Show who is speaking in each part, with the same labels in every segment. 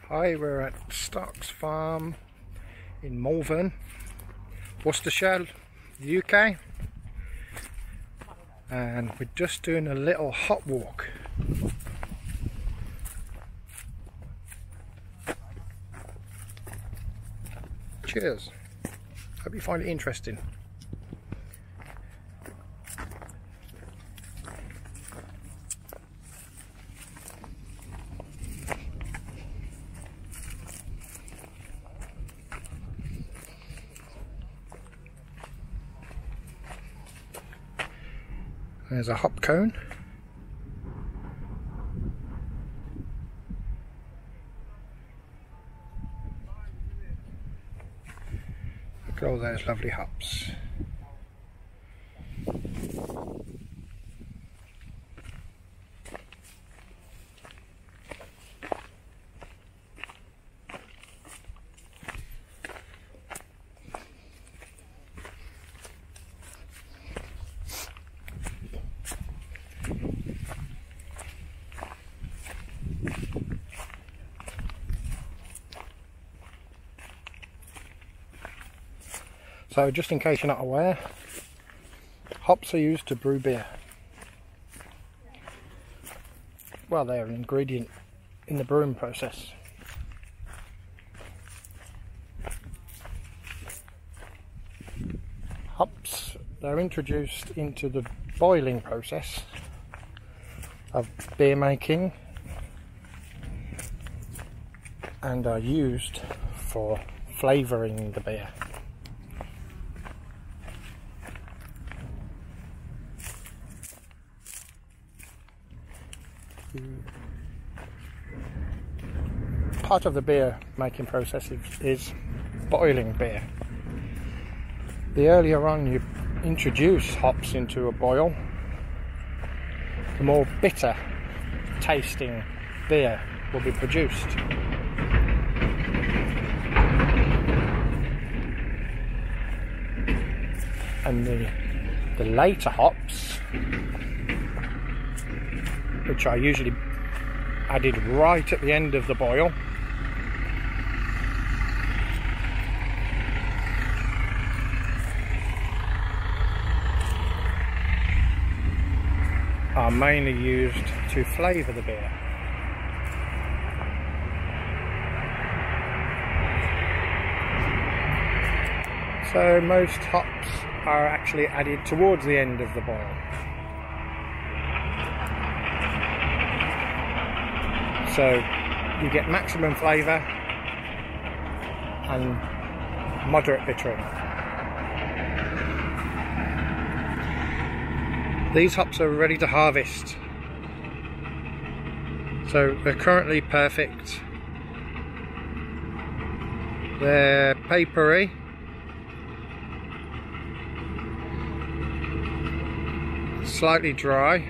Speaker 1: Hi, we're at Starks Farm in Malvern, Worcestershire, UK, and we're just doing a little hop walk. Cheers, hope you find it interesting. There's a hop cone. Look at all those lovely hops. So just in case you're not aware, hops are used to brew beer. Well, they're an ingredient in the brewing process. Hops, they're introduced into the boiling process of beer making and are used for flavouring the beer. Part of the beer making process is boiling beer. The earlier on you introduce hops into a boil, the more bitter tasting beer will be produced. And the later hops, which are usually added right at the end of the boil, are mainly used to flavour the beer. So most hops are actually added towards the end of the boil. So you get maximum flavour and moderate bittering. These hops are ready to harvest. So they're currently perfect. They're papery. Slightly dry,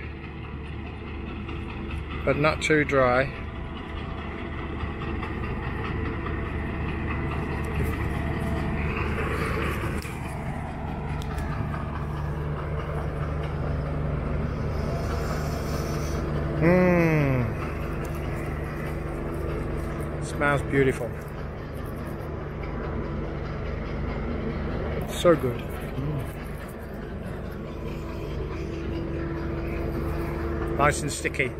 Speaker 1: but not too dry. Smells beautiful. So good. Nice and sticky.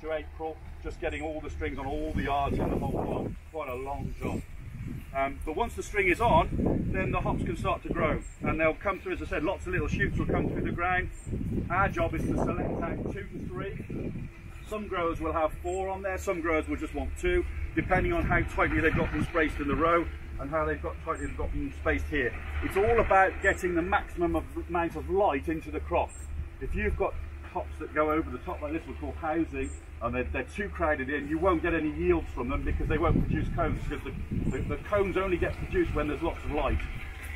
Speaker 2: to April, just getting all the strings on all the yards and the whole lot. Quite a long job. But once the string is on, then the hops can start to grow, and they'll come through, as I said, lots of little shoots will come through the ground. Our job is to select out 2 to 3. Some growers will have 4 on there, some growers will just want 2, depending on how tightly they've got them spaced in the row and how they've got tightly got them spaced here. It's all about getting the maximum amount of light into the crop. If you've got hops that go over the top like this, we call housing, and they're too crowded in, you won't get any yields from them because they won't produce cones, because the cones only get produced when there's lots of light.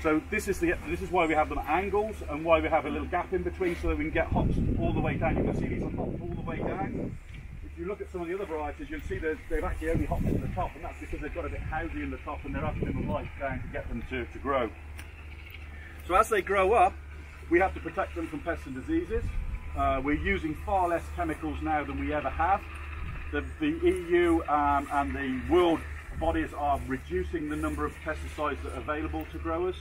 Speaker 2: So this is why we have them at angles, and why we have a little gap in between, so that we can get hops all the way down. You can see these are hops all the way down. If you look at some of the other varieties, you'll see that they've actually only hops at the top, and that's because they've got a bit housy in the top and they're having the light down to get them to grow. So as they grow up, we have to protect them from pests and diseases. We're using far less chemicals now than we ever have. The EU and the world bodies are reducing the number of pesticides that are available to growers.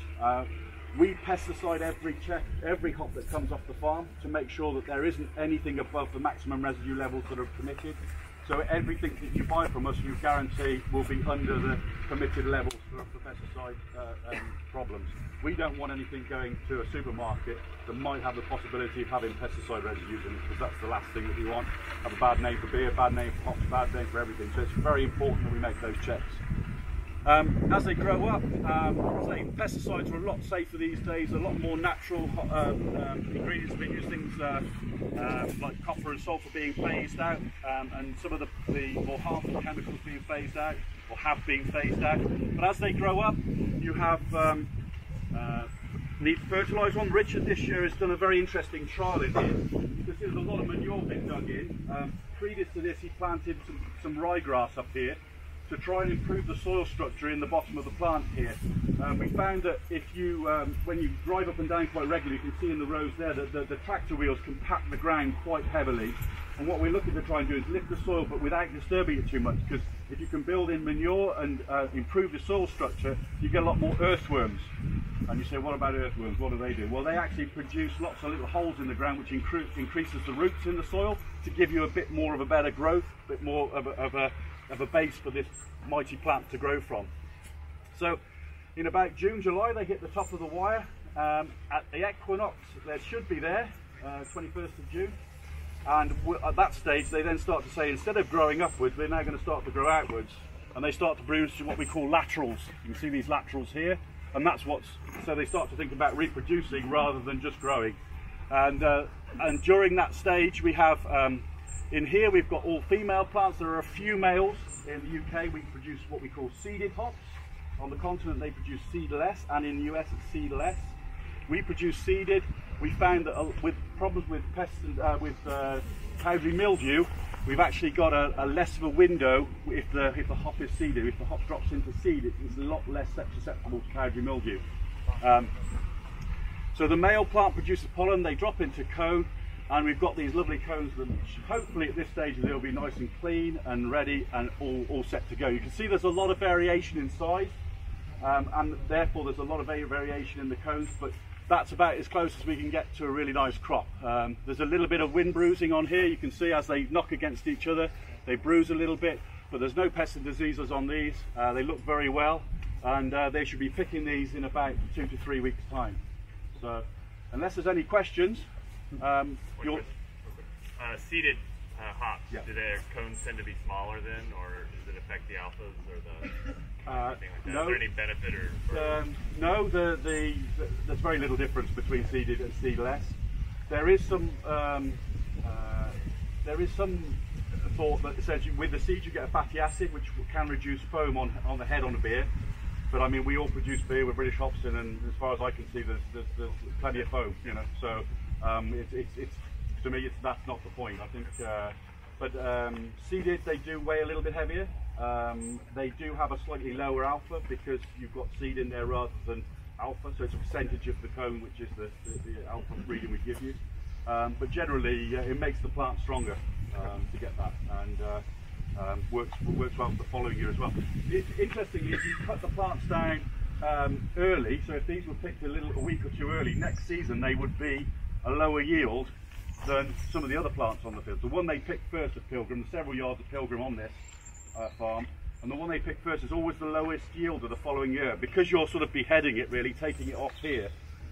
Speaker 2: We pesticide every hop that comes off the farm to make sure that there isn't anything above the maximum residue levels that are permitted. So everything that you buy from us, you guarantee will be under the permitted levels for pesticide problems. We don't want anything going to a supermarket that might have the possibility of having pesticide residues in it, because that's the last thing that we want. Have a bad name for beer, bad name for hops, bad name for everything. So it's very important that we make those checks. As they grow up, pesticides are a lot safer these days. A lot more natural ingredients have been used, things like copper and sulfur being phased out, and some of the more harmful chemicals being phased out, or have been phased out. But as they grow up, you have need fertiliser on. Richard this year has done a very interesting trial in here, because there's a lot of manure being dug in. Previous to this, he planted some ryegrass up here to try and improve the soil structure in the bottom of the plant here. We found that if you, when you drive up and down quite regularly, you can see in the rows there that the tractor wheels can pack the ground quite heavily. And what we're looking to try and do is lift the soil, but without disturbing it too much, because if you can build in manure and improve the soil structure, you get a lot more earthworms. And you say, what about earthworms? What do they do? Well, they actually produce lots of little holes in the ground, which increases the roots in the soil to give you a bit more of a better growth, a bit more of a base for this mighty plant to grow from. So in about June, July, they hit the top of the wire. At the equinox, they should be there, 21st of June. And at that stage, they then start to say, instead of growing upwards, they're now going to start to grow outwards. And they start to produce what we call laterals. You can see these laterals here. And that's so they start to think about reproducing rather than just growing. And during that stage, we have, in here we've got all female plants. There are a few males. In the UK, we produce what we call seeded hops. On the continent, they produce seedless, and in the US, it's seedless. We produce seeded. We found that with problems with pests and with powdery mildew, we've actually got a less of a window if the hop is seeded. If the hop drops into seed, it's a lot less susceptible to powdery mildew. So the male plant produces pollen. They drop into cone. And we've got these lovely cones that hopefully at this stage they'll be nice and clean and ready and all set to go. You can see there's a lot of variation in size, and therefore there's a lot of variation in the cones, but that's about as close as we can get to a really nice crop. There's a little bit of wind bruising on here. You can see as they knock against each other, they bruise a little bit, but there's no pests and diseases on these. They look very well, and they should be picking these in about 2 to 3 weeks' time. So unless there's any questions,
Speaker 3: seeded hops, yeah. Do their cones tend to be smaller then, or does it affect the alphas or the anything like that? No. Is there any benefit
Speaker 2: no, there's very little difference between seeded and seedless. There is some thought that says with the seed you get a fatty acid which can reduce foam on the head on a beer. But I mean, we all produce beer with British hops in, and as far as I can see, there's plenty of foam, you know. So it's to me, that's not the point. I think, but seeded, they do weigh a little bit heavier. They do have a slightly lower alpha because you've got seed in there rather than alpha. So it's a percentage of the cone, which is the alpha reading we give you. But generally, it makes the plant stronger to get that, and works well for the following year as well. Interestingly, if you cut the plants down early, so if these were picked a week or two early, next season they would be a lower yield than some of the other plants on the field. The one they picked first at Pilgrim, there's several yards of Pilgrim on this farm, and the one they picked first is always the lowest yield of the following year. Because you're sort of beheading it, really, taking it off here,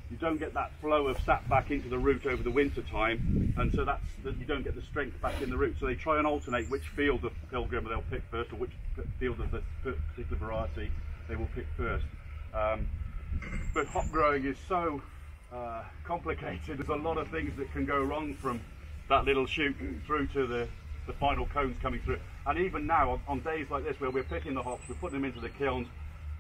Speaker 2: you don't get that flow of sap back into the root over the winter time, and so you don't get the strength back in the root. So they try and alternate which field of Pilgrim they'll pick first, or which field of the particular variety they will pick first. But hop growing is so complicated. There's a lot of things that can go wrong from that little shoot through to the final cones coming through. And even now, on days like this where we're picking the hops, we're putting them into the kilns,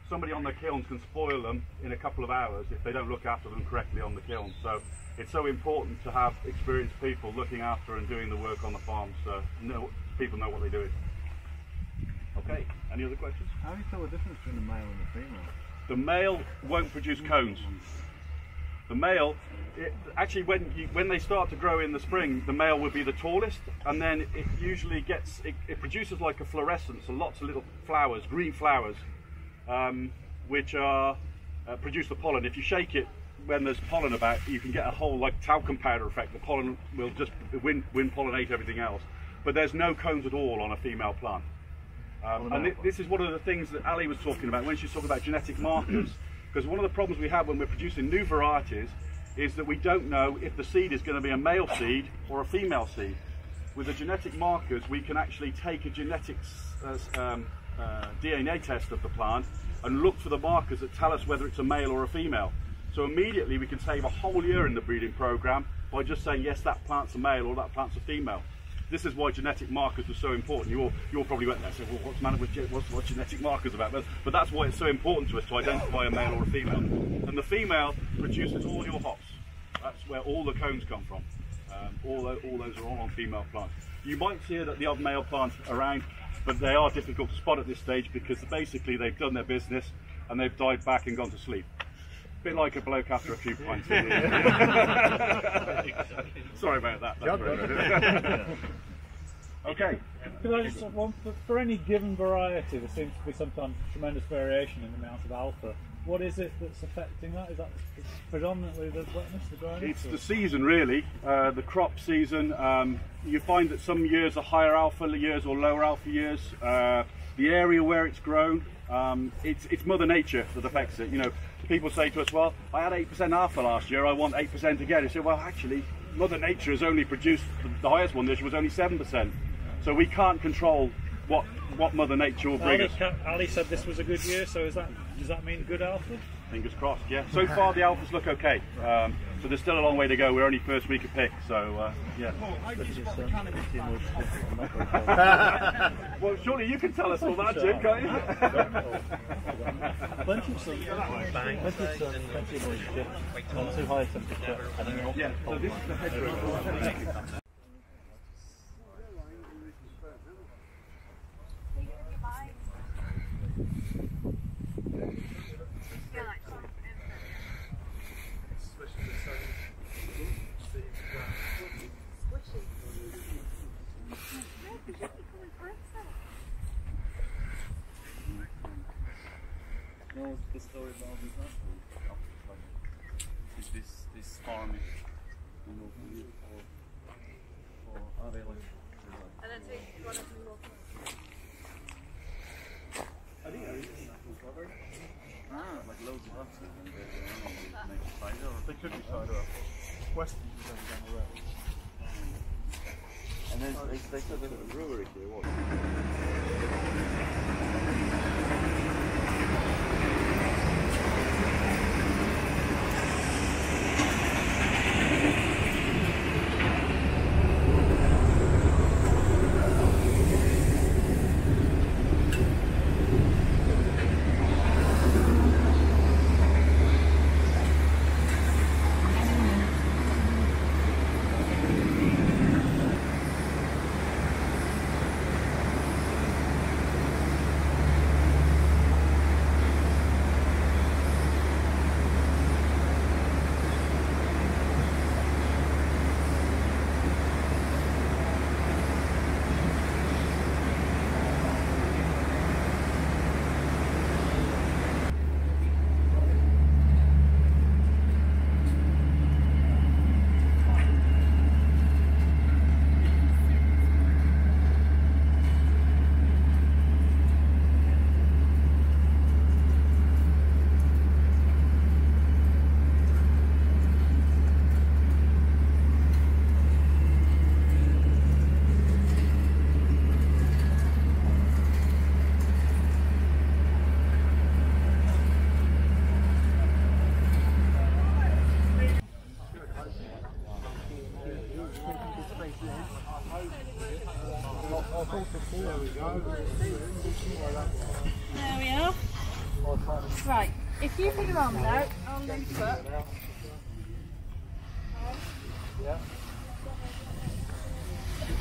Speaker 2: somebody on the kilns can spoil them in a couple of hours if they don't look after them correctly on the kilns. So it's so important to have experienced people looking after and doing the work on the farm, so people know what they're doing. Okay, any other questions?
Speaker 4: How do you tell the difference between the male and the female?
Speaker 2: The male won't produce cones. The male, actually when they start to grow in the spring, the male would be the tallest, and then it usually it produces like a fluorescence, so lots of little flowers, green flowers, which produce the pollen. If you shake it when there's pollen about, you can get a whole like talcum powder effect. The pollen will just wind pollinate everything else, but there's no cones at all on a female plant. And this is one of the things that Ali was talking about when she was talking about genetic markers. Because one of the problems we have when we're producing new varieties is that we don't know if the seed is going to be a male seed or a female seed. With the genetic markers, we can actually take a genetics DNA test of the plant and look for the markers that tell us whether it's a male or a female. So immediately we can save a whole year in the breeding program by just saying, yes, that plant's a male or that plant's a female. This is why genetic markers are so important. You all probably went there and said, well, what's the matter with what's genetic markers about? But that's why it's so important to us to identify a male or a female. And the female produces all your hops. That's where all the cones come from. All those are all on female plants. You might see that the odd male plant around, but they are difficult to spot at this stage because basically they've done their business and they've died back and gone to sleep. A bit like a bloke after a few pints. Sorry about that. Okay.
Speaker 4: Could I just have one, for any given variety, there seems to be sometimes tremendous variation in the amount of alpha. What is it that's affecting that? Is that predominantly the wetness, the dryness?
Speaker 2: It's the season, really. The crop season. You find that some years are higher alpha years or lower alpha years. The area where it's grown. It's Mother Nature that affects it. You know, people say to us, well, I had 8% alpha last year, I want 8% again. I say, well, actually, Mother Nature has only produced, the highest one this year was only 7%. So we can't control what Mother Nature will bring us.
Speaker 4: Ali said this was a good year, so does that mean good alpha?
Speaker 2: Fingers crossed, yeah. So far the alphas look okay. So there's still a long way to go. We're only first week of pick, so yeah. Well, surely you can tell us all that, Jim, can't you?
Speaker 4: Plenty of sun. Plenty of moisture. Not too high temperature.
Speaker 2: Yeah, so this is the hedgerow.
Speaker 5: No, the story about this farm, you know, for are they like?
Speaker 6: And then so you want to move
Speaker 5: I think there is a national cover. Like loads of huts and they make a cider.
Speaker 4: They could be cider up. Western is over down the road.
Speaker 5: And then they said there's a brewery here. What?
Speaker 6: There we are. Right, if you put your arms out, I'll link you up.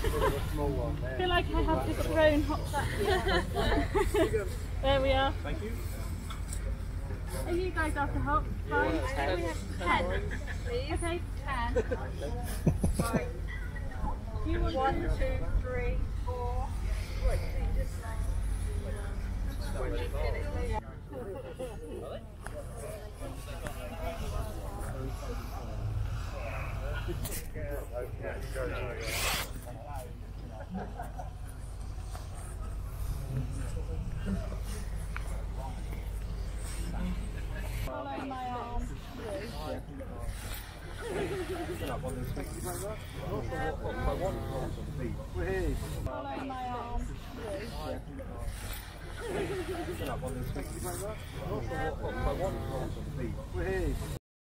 Speaker 6: I feel like I have just thrown hops at you. There we are.
Speaker 1: Thank you.
Speaker 6: Are you guys after hops? Fine. Can we have 10? Please. Okay, 10. Right. Do you want 1, 2, 3, 4. Wait, just follow my arm through. Follow my arm through.